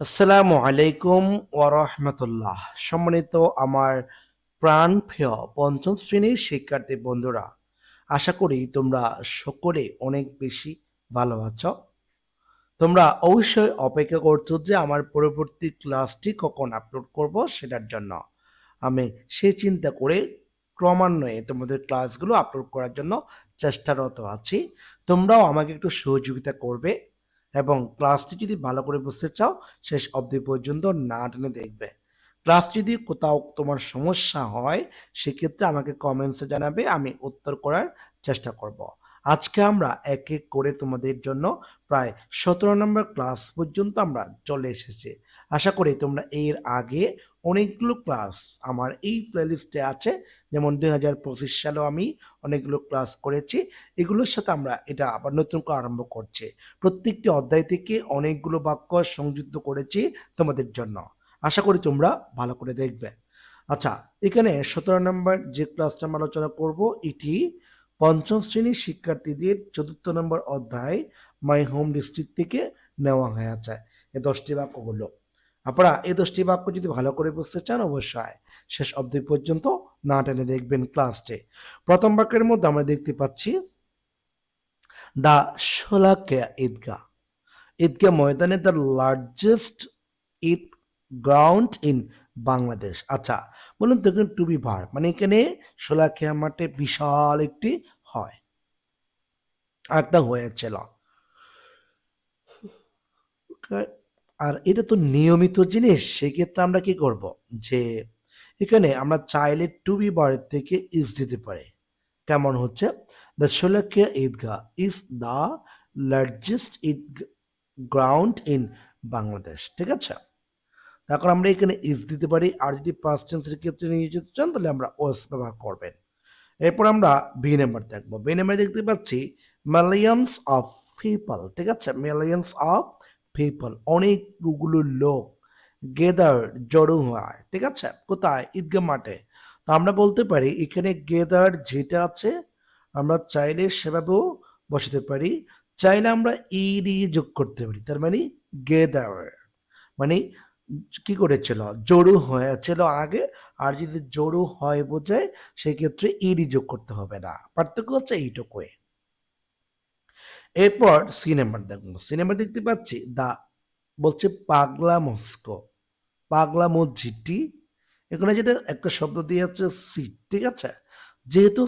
আসসালামু আলাইকুম ওয়া রাহমাতুল্লাহ। সম্মানিত আমার প্রাণপ্রিয় পঞ্চম শ্রেণীর শিক্ষার্থী বন্ধুরা, আশা করি তোমরা সকলে অনেক বেশি ভালো আছো। তোমরা অবশ্যই অপেক্ষা করছো যে আমার পরবর্তী ক্লাসটি কখন আপলোড করব সেটার জন্য। আমি সেই চিন্তা করে ক্রমান্বয়ে তোমাদের ক্লাসগুলো আপলোড করার জন্য চেষ্টারত আছি। তোমরাও আমাকে একটু সহযোগিতা করবে এবং ক্লাসটি যদি ভালো করে বুঝতে চাও শেষ অবধি পর্যন্ত না টেনে দেখবে। ক্লাস যদি কোথাও তোমার সমস্যা হয় সেক্ষেত্রে আমাকে কমেন্টসে জানাবে, আমি উত্তর করার চেষ্টা করব। আজকে আমরা এক এক করে তোমাদের জন্য প্রায় 17 নম্বর ক্লাস পর্যন্ত আমরা চলে এসেছি। আশা করি তোমরা এর আগে অনেকগুলো ক্লাস আমার এই প্লেলিস্টে আছে। যেমন 2025 সালেও আমি অনেকগুলো ক্লাস করেছি। এগুলোর সাথে আমরা এটা আবার নতুন করে আরম্ভ করছি। প্রত্যেকটি অধ্যায় থেকে অনেকগুলো বাক্য সংযুক্ত করেছি তোমাদের জন্য। আশা করি তোমরা ভালো করে দেখবে। আচ্ছা, এখানে 17 নম্বর যে ক্লাসটা আমরা আলোচনা করব এটি পঞ্চম শ্রেণীর শিক্ষার্থীদের 4র্থ নম্বর অধ্যায় মাই হোম ডিস্ট্রিক্ট থেকে নেওয়া হয়েছে এই 10টি বাক্যগুলো। আপনারা এই 10টি বাক্য যদি ভালো করে বুঝতে চান অবশ্যই শেষ অবধি পর্যন্ত না টেনে দেখবেন ক্লাসটি। প্রথম বাক্যের মধ্যে আমরা দেখতে পাচ্ছি দ্য শোলাকিয়া ঈদগাহ। ঈদগাহ ময়দানে the largest Eid ground in Bangladesh. আচ্ছা, বলুন তো টু বি ভার মানে এখানে শোলাকিয়া মাঠে বিশাল একটি হয়, আরেকটা হয়েছিল। আর এটা তো নিয়মিত জিনিস, সেক্ষেত্রে আমরা কি করব যে এখানে আমরা চাইলে টু বি ভার্ব থেকে ইজ দিতে পারি। কেমন হচ্ছে, the Sholakia Eidgah is the largest Eid ground in Bangladesh. ঠিক আছে, তারপর আমরা এখানে ইজ দিতে পারি। আর যদি পাস্ট টেন্সের ক্ষেত্রে নিয়ে যেতে চান তাহলে আমরা ওয়াজ ব্যবহার করবেন। এরপর আমরা বি নাম্বার দেখবো। বি নাম্বারে দেখতে পাচ্ছি মিলিয়নস অফ পিপল। ঠিক আছে, মিলিয়নস অফ পিপল অনেকগুলো লোক গেদার জড়ো হয়। ঠিক আছে, কোথায়? ঈদগাহ মাঠে। তো আমরা বলতে পারি এখানে গেদার যেটা আছে আমরা চাইলে সেভাবেও বসাতে পারি, চাইলে আমরা ইডি যোগ করতে পারি। তার মানে গেদার মানে কি করেছিল, জড়ো হয়েছিল আগে। আর যদি জড়ো হয় বোঝায় সেক্ষেত্রে ইডি যোগ করতে হবে না, পার্থক্য হচ্ছে এইটুকুই। এরপর সি নাম্বার দেখবো। সি নাম্বার দেখতে পাচ্ছি দা বলছে পাগলা মস্কো, পাগলা মসজিদটি। এখানে যেটা একটা শব্দ দিয়ে আছে সিট। ঠিক আছে, যেহেতু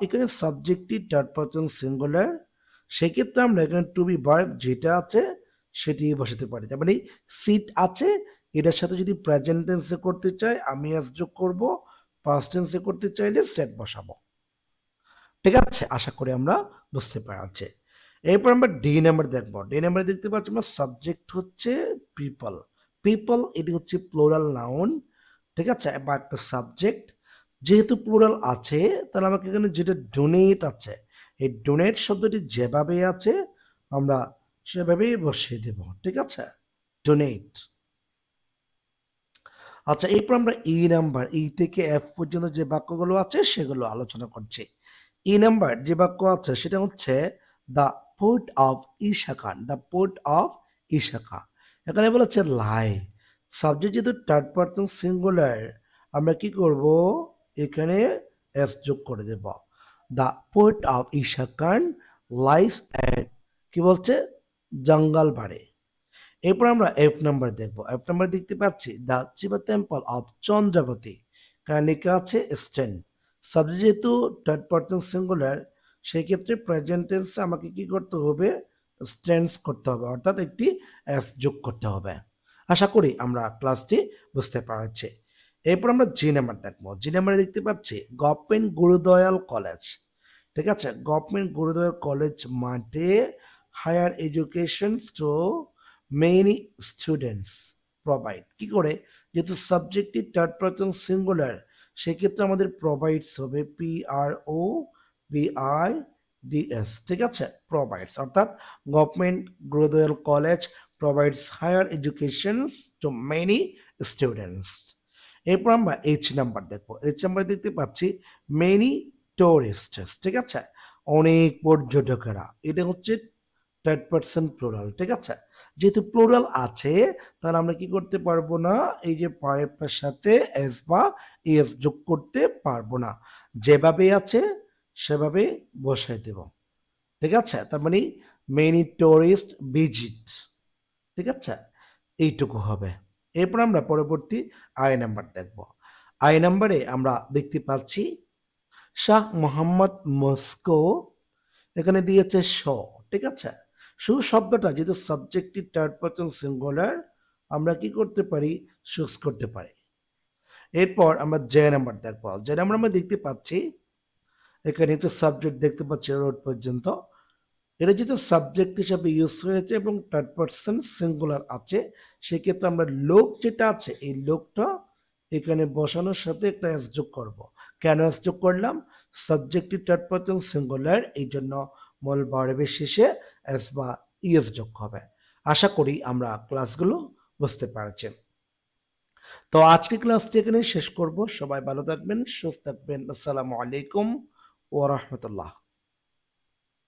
এখানে সাবজেক্টটি থার্ড পারসন সিঙ্গুলার, সেক্ষেত্রে আমরা এখানে টু বি ভার্ব যেটা আছে সেটি বসাতে পারি। তার মানে সিট আছে, এটার সাথে যদি প্রেজেন্ট টেন্সে করতে চাই আমি আস যোগ করব, পাস্ট টেন্সে করতে চাইলে সেট বসাবো। ঠিক আছে, আশা করি আমরা বুঝতে পারছি। এরপর আমরা ডি নাম্বার দেখবো। ডি নাম্বার দেখতে পাচ্ছি আমরা সাবজেক্ট হচ্ছে পিপল। পিপল এটি হচ্ছে প্লোরাল নাউন। ঠিক আছে, বা একটা সাবজেক্ট। যেহেতু প্লোরাল আছে তাহলে আমাকে এখানে যেটা ডোনেট আছে, এই ডোনেট শব্দটি যেভাবে আছে আমরা সেভাবেই বসিয়ে দেব। ঠিক আছে, ডোনেট। আচ্ছা, এরপর আমরা ই নাম্বার, ই থেকে এফ পর্যন্ত যে বাক্যগুলো আছে সেগুলো আলোচনা করছি। ই নাম্বার যে বাক্য আছে সেটা হচ্ছে the port of Ishaka. The port of Ishaka, এখানে বলেছে লাই। সাবজেক্ট যেহেতু থার্ড পারসন সিঙ্গুলার, আমরা কি করব এখানে এস যোগ করে দেব। The port of Ishakan lies at, কি বলছে, জঙ্গল বাড়ে। এরপর আমরা এফ নাম্বার দেখব। এফ নাম্বার দেখতে পাচ্ছি the Shiva temple of Chandrabati, কারণ লেখা আছে স্ট্যান্ড। সাবজেক্ট যেহেতু থার্ড পারসন সিঙ্গুলার, সেই ক্ষেত্রে প্রেজেন্ট টেন্সে আমাকে কি করতে হবে, স্ট্যান্ডস করতে হবে, অর্থাৎ একটি এস যোগ করতে হবে। আশা করি আমরা ক্লাসটি বুঝতে পারছি। এরপর আমরা জি নাম্বার দেখবো। জি নাম্বারে দেখতে পাচ্ছি গভর্নমেন্ট গুরুদয়াল কলেজ। ঠিক আছে, গভর্নমেন্ট গুরুদয়াল কলেজ মাঠে higher education to many students provide. কি করে, যেহেতু সাবজেক্টটি থার্ড পারসন সিঙ্গুলার, সেক্ষেত্রে আমাদের প্রোভাইডস হবে P R O B I D S. ঠিক আছে, প্রোভাইডস, অর্থাৎ government Gurudayal college provides higher educations to many students. এরপর আমরা এইচ নাম্বার দেখবো। এইচ নাম্বার দেখতে পাচ্ছি মেনি টুরিস্টস। ঠিক আছে, অনেক পর্যটকেরা, এটা হচ্ছে থার্ড পারসন প্লুরাল। ঠিক আছে, যেহেতু প্লুরাল আছে তাহলে আমরা কি করতে পারবো না, এই যে ভার্বটার সাথে এস বা ইএস যোগ করতে পারবো না, যেভাবে আছে সেভাবে বসাই দেব। ঠিক আছে, তার মানে মেনি টুরিস্ট ভিজিট, ঠিক আছে, এইটুকু হবে। এরপর আমরা পরবর্তী আই নাম্বার দেখব। আই নাম্বারে আমরা দেখতে পাচ্ছি শাহ মোহাম্মদ মস্কো, এখানে দিয়েছে শ, ঠিক আছে। শু শব্দটা যেহেতু সাবজেক্টিভ থার্ড পারসন সিঙ্গুলার, আমরা কি করতে পারি, চুজ করতে পারি। এরপর আমরা জে নাম্বার দেখবো। জে নাম্বার আমরা দেখতে পাচ্ছি এখানে একটা সাবজেক্ট দেখতে পাচ্ছি রোড পর্যন্ত, এটা যেহেতু সাবজেক্ট হিসাবে ইউজ হয়েছে এবং থার্ড পারসন সিঙ্গুলার আছে, সেক্ষেত্রে আমরা লোক যেটা আছে এই লোকটা এখানে বসানোর সাথে একটা এস যোগ করব। কেন এস যোগ করলাম, সাবজেক্টিভ থার্ড পারসন সিঙ্গুলার, এই জন্য মূল ভার্বের শেষে এস বা ইএস যোগ হবে। আশা করি আমরা ক্লাসগুলো বুঝতে পারছেন। তো আজকে ক্লাসটি এখানে শেষ করব। সবাই ভালো থাকবেন, সুস্থ থাকবেন। আসসালামু আলাইকুম ওয়া রাহমাতুল্লাহ।